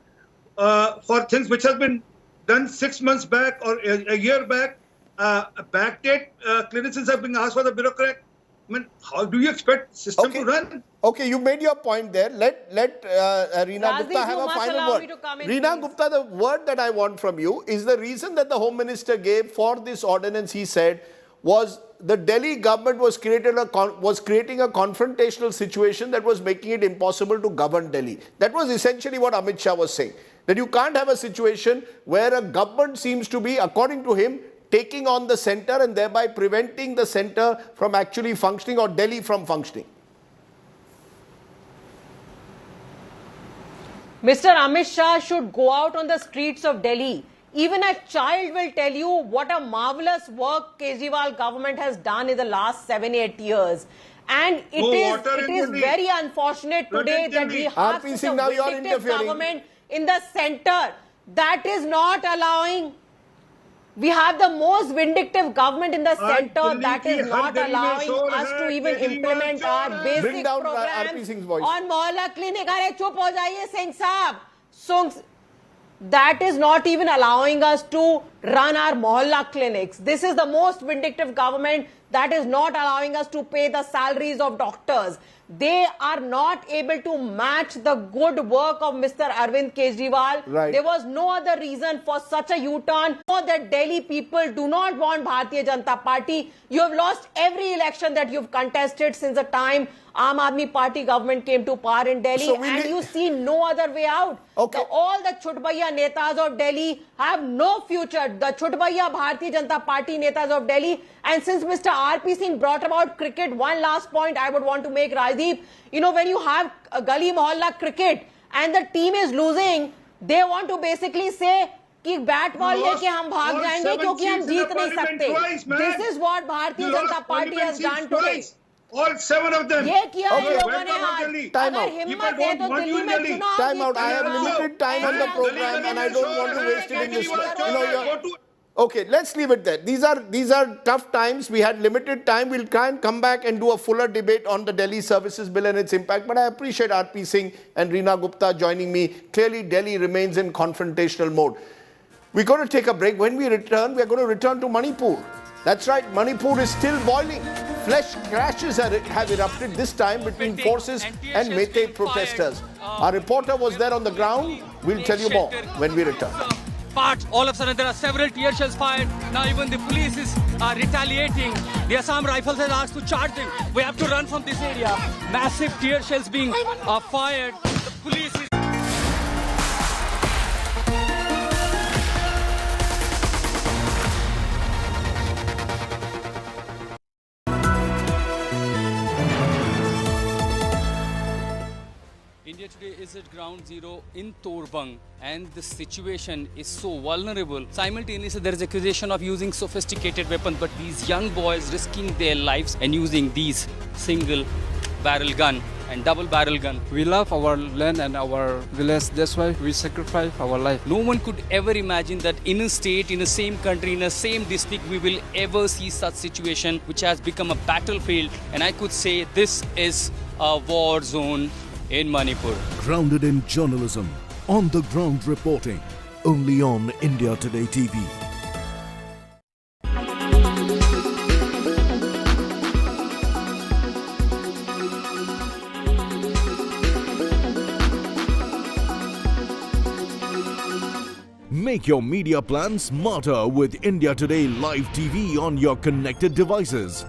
for things which have been done 6 months back or a year back. Backdate clearances have been asked for the bureaucrat. I mean, how do you expect system to run? Okay, you made your point there. Let Reena Gupta have a final word. Reena Gupta, the word that I want from you is the reason that the Home Minister gave for this ordinance, he said, was the Delhi government was creating a confrontational situation that was making it impossible to govern Delhi. That was essentially what Amit Shah was saying. That you can't have a situation where a government seems to be, according to him, taking on the center and thereby preventing the center from actually functioning or Delhi from functioning. Mr. Amit Shah should go out on the streets of Delhi. Even a child will tell you what a marvelous work Kejriwal government has done in the last 7-8 years. And it is very unfortunate today that we have such a vindictive government in the center that is not allowing. We have the most vindictive government in the center that is not allowing us to even implement our basic programs on Mohalla Clinic. Arey chup ho jaiye Singh Saab. So that is not even allowing us to run our mohalla clinics. This is the most vindictive government that is not allowing us to pay the salaries of doctors. They are not able to match the good work of Mr. Arvind Kejriwal. Right. There was no other reason for such a U-turn. Know that Delhi people do not want Bharatiya Janata Party. You have lost every election that you've contested since the time Aam Aadmi Party government came to power in Delhi, So and you see no other way out. Okay. All the Chutbaiya netas of Delhi have no future. The Chutbaiya Bharatiya Janata Party netas of Delhi. And since Mr. R.P. Singh brought about cricket, one last point I would want to make, Rajdeep. You know, when you have a Gali Mohalla cricket and the team is losing, they want to basically say कि bat ball लेके हम भाग जाएंगे क्योंकि हम जीत नहीं सकते. This is what Bharatiya Janata Party has done today. All 7 of them. ये किया Okay. इन लोगों ने आज. Time अगर out. हिम्मत है तो दिल्ली में चुनाव Time out. I have जीतना. limited time on the program and I don't want to waste it in this. Okay, let's leave it there. These are tough times. We had limited time. We'll try and come back and do a fuller debate on the Delhi Services Bill and its impact. But I appreciate R.P. Singh and Reena Gupta joining me. Clearly, Delhi remains in confrontational mode. We're going to take a break. When we return, we're going to return to Manipur. That's right, Manipur is still boiling. Flesh crashes have erupted, this time between forces and Meitei protesters. Our reporter was there on the ground. We'll tell you more when we return. But all of a sudden there are several tear shells fired. Now even the police is retaliating. The Assam Rifles has asked to charge them. We have to run from this area. Massive tear shells being fired. The police is... India today is at ground zero in Torbang, and the situation is so vulnerable. Simultaneously, there is accusation of using sophisticated weapons, but these young boys risking their lives and using these single barrel gun and double barrel gun. We love our land and our village, that's why we sacrifice our life. No one could ever imagine that in a state, in the same country, in the same district, we will ever see such situation which has become a battlefield. And I could say this is a war zone in Manipur. Grounded in journalism, on the ground reporting, only on India Today TV. Make your media plan smarter with India Today Live TV on your connected devices.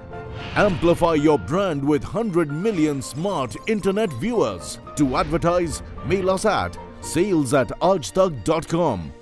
Amplify your brand with 100 million smart internet viewers. To advertise, mail us at sales@aajtak.com.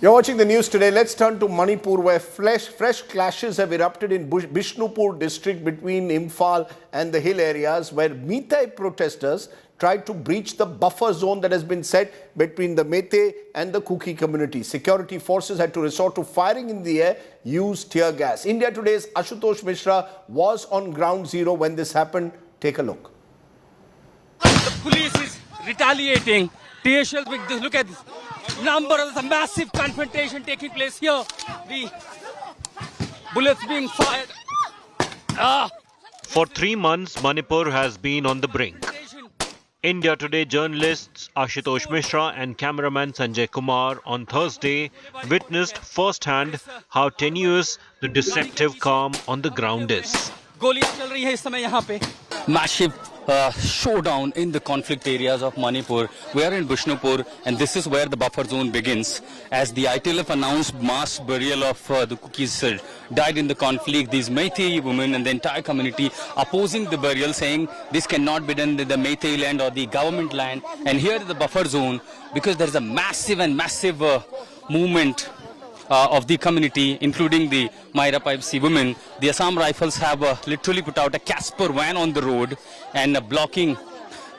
You're watching the news today. Let's turn to Manipur, where fresh clashes have erupted in Bishnupur district between Imphal and the hill areas, where Meitei protesters tried to breach the buffer zone that has been set between the Meitei and the Kuki community. Security forces had to resort to firing in the air, use tear gas. India Today's Ashutosh Mishra was on ground zero when this happened. Take a look. The police is retaliating. Tear shells, look at this. Number of a massive confrontation taking place here. The bullets being fired. For 3 months, Manipur has been on the brink. India Today journalists Ashutosh Mishra and cameraman Sanjay Kumar on Thursday witnessed firsthand how tenuous the deceptive calm on the ground is. Massive showdown in the conflict areas of Manipur. We are in Bishnupur, and this is where the buffer zone begins. As the ITLF announced mass burial of the Kukis died in the conflict, these Meitei women and the entire community opposing the burial, saying this cannot be done in the Meitei land or the government land. And here is the buffer zone, because there is a massive movement of the community, including the Myra Pipesi women. The Assam Rifles have literally put out a Casper van on the road and blocking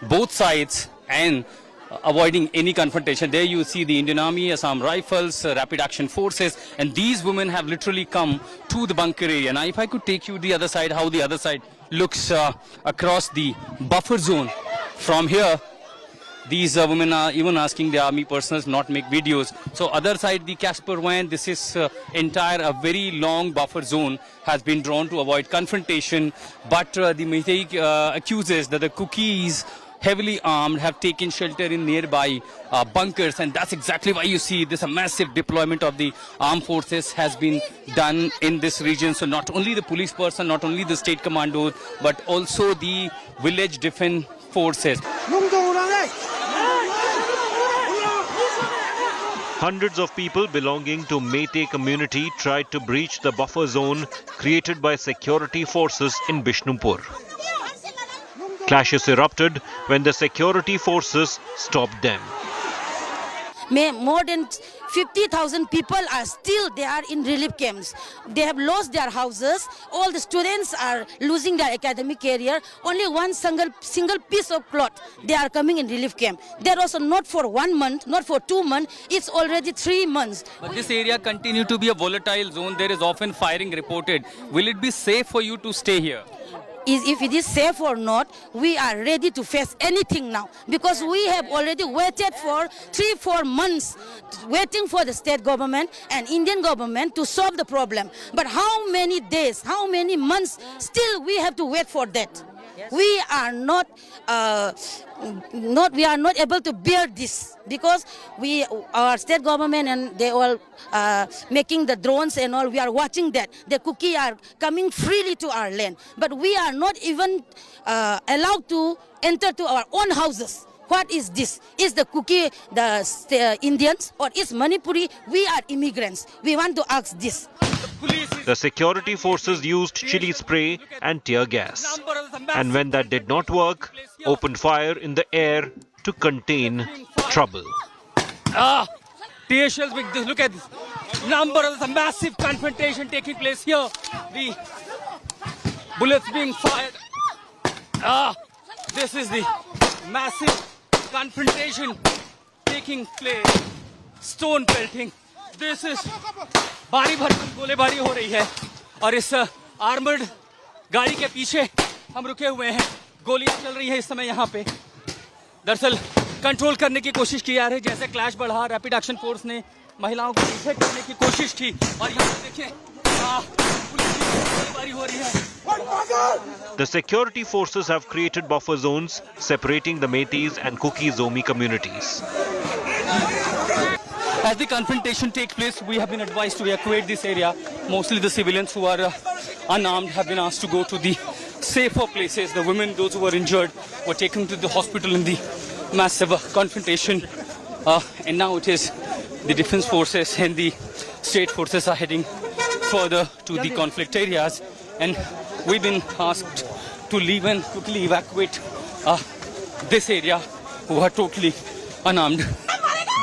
both sides and avoiding any confrontation. There you see the Indian Army, Assam Rifles, Rapid Action Forces, and these women have literally come to the bunker area. Now if I could take you the other side, how the other side looks across the buffer zone. From here, These women are even asking the army personnel not make videos. So other side, the Casper Van, this is entire a very long buffer zone has been drawn to avoid confrontation. But the Meitei accuses that the cookies, heavily armed, have taken shelter in nearby bunkers, and that's exactly why you see this a massive deployment of the armed forces has been done in this region. So not only the police person, not only the state commandos, but also the village defense forces. Hundreds of people belonging to Meitei community tried to breach the buffer zone created by security forces in Bishnupur. Clashes erupted when the security forces stopped them. More than 50,000 people are still there in relief camps. They have lost their houses. All the students are losing their academic career. Only one single piece of cloth they are coming in relief camp. They're also not for 1 month, not for 2 months. It's already 3 months. But this area continue to be a volatile zone. There is often firing reported. Will it be safe for you to stay here? If it is safe or not, we are ready to face anything now, because we have already waited for 3-4 months waiting for the state government and Indian government to solve the problem. But how many days, how many months still we have to wait for that? We are not able to bear this, because our state government and they all making the drones and all, we are watching that. The cookie are coming freely to our land, but we are not even allowed to enter to our own houses. What is this? Is the cookie the Indians or is Manipuri? We are immigrants. We want to ask this. The security forces used chili spray and tear gas. And when that did not work, opened fire in the air to contain trouble. Tear shells, look at this. A massive confrontation taking place here. The bullets being fired. This is the massive confrontation taking place. Stone pelting. This is भारी भरकम गोलीबारी हो रही है और इस armoured गाड़ी के पीछे हम रुके हुए हैं. गोलियां चल रही हैं इस समय यहाँ पे. दरअसल कंट्रोल करने की कोशिश की जा रही है. जैसे क्लैश बढ़ा, रैपिड एक्शन फोर्स ने महिलाओं को पीछे करने की कोशिश की और यहाँ पे देखिए पुलिस की गोलीबारी हो रही है. The security forces have created buffer zones separating the Meiteis and Kuki-Zomi communities. As the confrontation takes place, we have been advised to evacuate this area. Mostly the civilians who are unarmed have been asked to go to the safer places. The women, those who were injured, were taken to the hospital in the massive confrontation. And now it is the defense forces and the state forces are heading further to the conflict areas. And we've been asked to leave and quickly evacuate this area who are totally unarmed.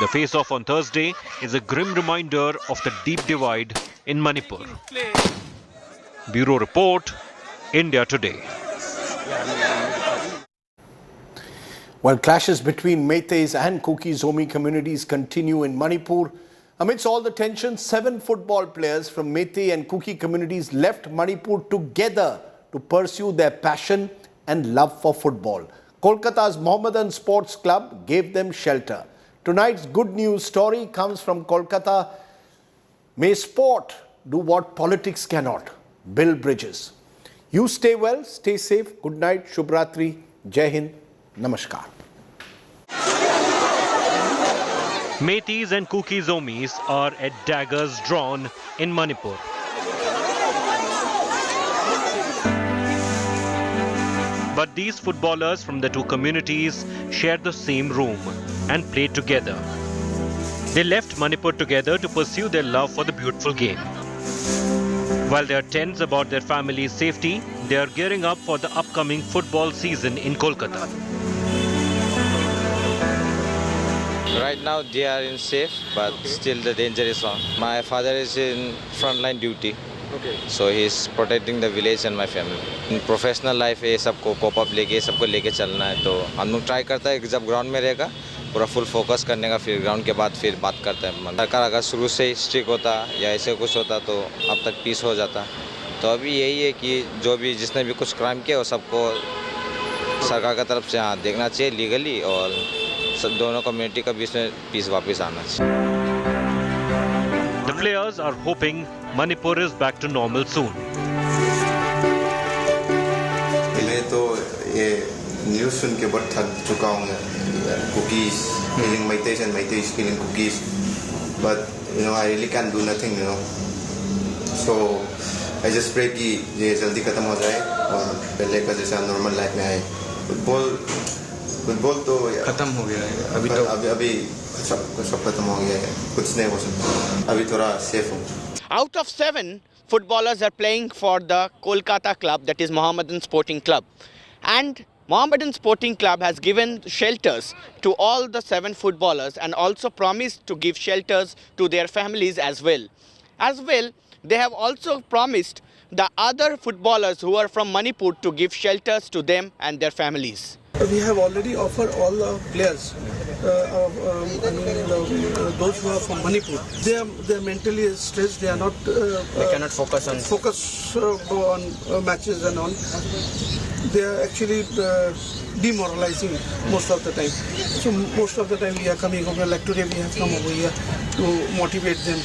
The face-off on Thursday is a grim reminder of the deep divide in Manipur. Bureau Report, India Today. While clashes between Meiteis and Kuki-Zomi communities continue in Manipur, amidst all the tension, 7 football players from Meitei and Kuki communities left Manipur together to pursue their passion and love for football. Kolkata's Mohammedan Sports Club gave them shelter. Tonight's good news story comes from Kolkata. May sport do what politics cannot, build bridges. You stay well, stay safe. Good night, Shubhratri, Jai Hind, Namaskar. Meiteis and Kuki-Zomis are at daggers drawn in Manipur. But these footballers from the two communities share the same room and play together. They left Manipur together to pursue their love for the beautiful game. While they are tense about their family's safety, they are gearing up for the upcoming football season in Kolkata. Right now they are in safe, but still the danger is on. My father is in frontline duty. Okay. So he is protecting the village and my family. In professional life ये सबको cope up लेके सबको लेके चलना है, तो हम लोग ट्राई करता है कि जब ग्राउंड में रहेगा पूरा फुल फोकस करने का, फिर ग्राउंड के बाद फिर बात करता है. सरकार अगर शुरू से ही स्ट्रिक्ट होता या ऐसे कुछ होता तो अब तक पीस हो जाता. तो अभी यही है कि जो भी जिसने भी कुछ क्राइम किया वो सबको सरकार की तरफ से देखना चाहिए लीगली और दोनों कम्युनिटी का बीच में पीस वापस आना चाहिए। The players are hoping Manipur is back to normal soon. मैं तो ये न्यूज़ सुन के बहुत थक चुका हूँ। Cookies, killing Maitais and Maitais killing cookies, but you know I really can't do nothing, you know. So I just pray कि ये जल्दी खत्म हो जाए और पहले का जैसा नॉर्मल लाइफ में आए। फुटबॉल तो खत्म हो गया है। अभी सब खत्म हो गया है। कुछ नहीं हो सकता। अभी थोड़ा सेफ हूँ। Out of 7 footballers are playing for the Kolkata club, that is Mohammedan Sporting Club, and Mohammedan Sporting Club has given shelters to all the 7 footballers and also promised to give shelters to their families as well. They have also promised the other footballers who are from Manipur to give shelters to them and their families. We have already offered all the players, those who are from Manipur. They are mentally stressed. They are not. They cannot focus on matches and all. They are actually demoralizing most of the time. So most of the time we are coming over. Like today we have come over here to motivate them.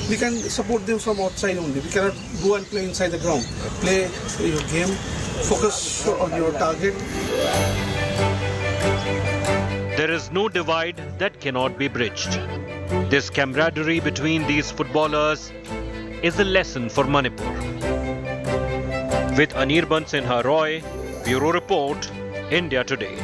We can support them from outside only. We cannot go and play inside the ground. Play your game. Focus on your target. There is no divide that cannot be bridged. This camaraderie between these footballers is a lesson for Manipur. With Anirban Sinha Roy, Bureau Report, India Today.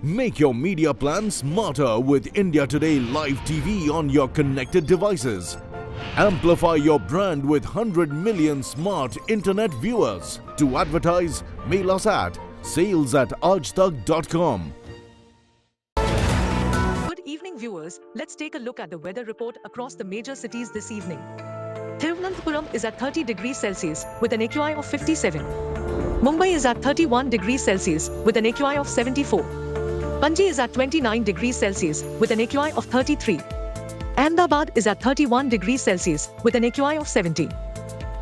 Make your media plan smarter with India Today Live TV on your connected devices. Amplify your brand with 100 million smart internet viewers. To advertise, mail us at sales@aajtak.com. Good evening, viewers. Let's take a look at the weather report across the major cities this evening. Thiruvananthapuram is at 30 degrees Celsius with an AQI of 57. Mumbai is at 31 degrees Celsius with an AQI of 74. Panji is at 29 degrees Celsius with an AQI of 33. Ahmedabad is at 31 degrees Celsius with an AQI of 70.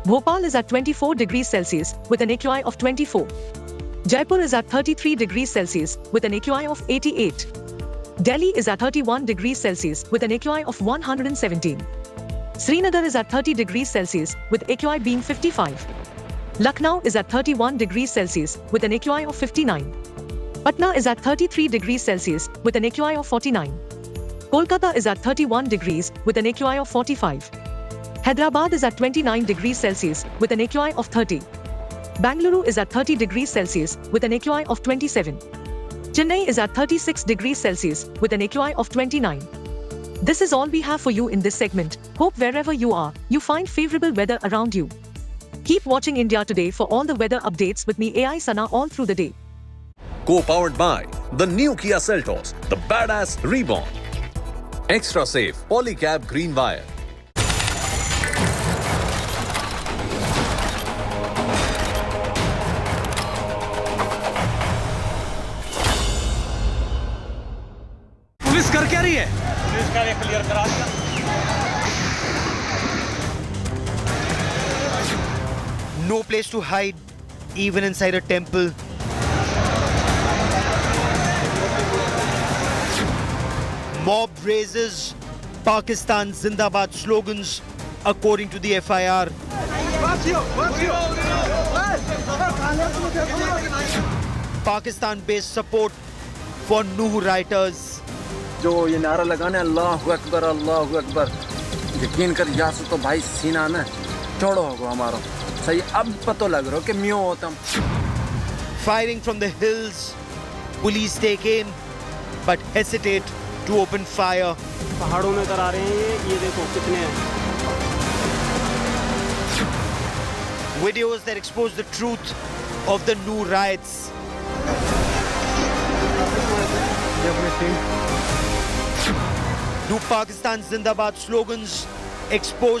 Bhopal is at 24 degrees Celsius with an AQI of 24. Jaipur is at 33 degrees Celsius with an AQI of 88. Delhi is at 31 degrees Celsius with an AQI of 117. Srinagar is at 30 degrees Celsius with AQI being 55. Lucknow is at 31 degrees Celsius with an AQI of 59. Patna is at 33 degrees Celsius with an AQI of 49. Kolkata is at 31 degrees with an AQI of 45. Hyderabad is at 29 degrees Celsius with an AQI of 30. Bangalore is at 30 degrees Celsius with an AQI of 27. Chennai is at 36 degrees Celsius with an AQI of 29. This is all we have for you in this segment. Hope wherever you are, you find favorable weather around you. Keep watching India Today for all the weather updates with me AI Sana all through the day. Co-powered by the new Kia Seltos, the badass reborn. Extra safe polycab green wire. Police कर क्या रही है? Police का ये clear करा दिया। No place to hide, even inside a temple. Mob raises Pakistan Zindabad slogans according to the FIR. Pakistan-based support for Nuh writers. जो ये नारा लगाने अल्लाहु अकबर यकीन कर यासु तो भाई सीना में चौड़ो होगा हमारा सही अब पता लग रहा कि म्यों होता Firing from the hills, police take aim but hesitate to open fire. पहाड़ों में करा रहे हैं ये देखो कितने हैं. Videos that expose the truth of the Nuh riots. Nuh Pakistan Zindabad slogans expose